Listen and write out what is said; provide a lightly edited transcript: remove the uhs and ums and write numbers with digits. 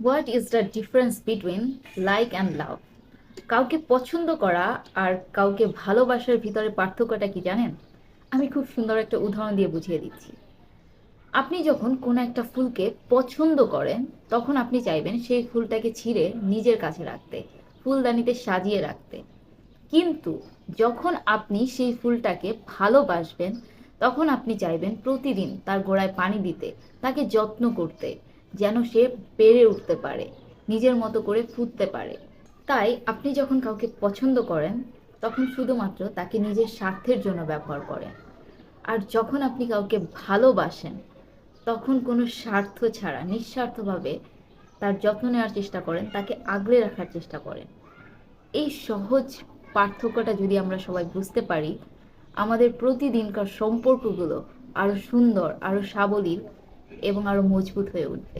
What is the difference between like and love? কাউকে পছন্দ করা আর কাউকে ভালোবাসার ভিতরে পার্থক্যটা কি জানেন? আমি খুব সুন্দর একটা উদাহরণ দিয়ে বুঝিয়ে দিচ্ছি। আপনি যখন কোনো একটা ফুলকে পছন্দ করেন, তখন আপনি চাইবেন সেই ফুলটাকে ছিঁড়ে নিজের কাছে রাখতে, ফুলদানিতে সাজিয়ে রাখতে। কিন্তু যখন আপনি সেই ফুলটাকে ভালোবাসবেন, তখন আপনি চাইবেন প্রতিদিন তার গোড়ায় পানি দিতে, তাকে যত্ন করতে, যেন সে বেড়ে উঠতে পারে, নিজের মতো করে ফুটতে পারে। তাই আপনি যখন কাউকে পছন্দ করেন, তখন শুধুমাত্র তাকে নিজের স্বার্থের জন্য ব্যবহার করেন। আর যখন আপনি কাউকে ভালোবাসেন, তখন কোনো স্বার্থ ছাড়া নিঃস্বার্থভাবে তার যত্ন নেওয়ার চেষ্টা করেন, তাকে আগলে রাখার চেষ্টা করেন। এই সহজ পার্থক্যটা যদি আমরা সবাই বুঝতে পারি, আমাদের প্রতিদিনকার সম্পর্কগুলো আরো সুন্দর, আরো সাবলীল এবং আরো মজবুত হয়ে উঠবে।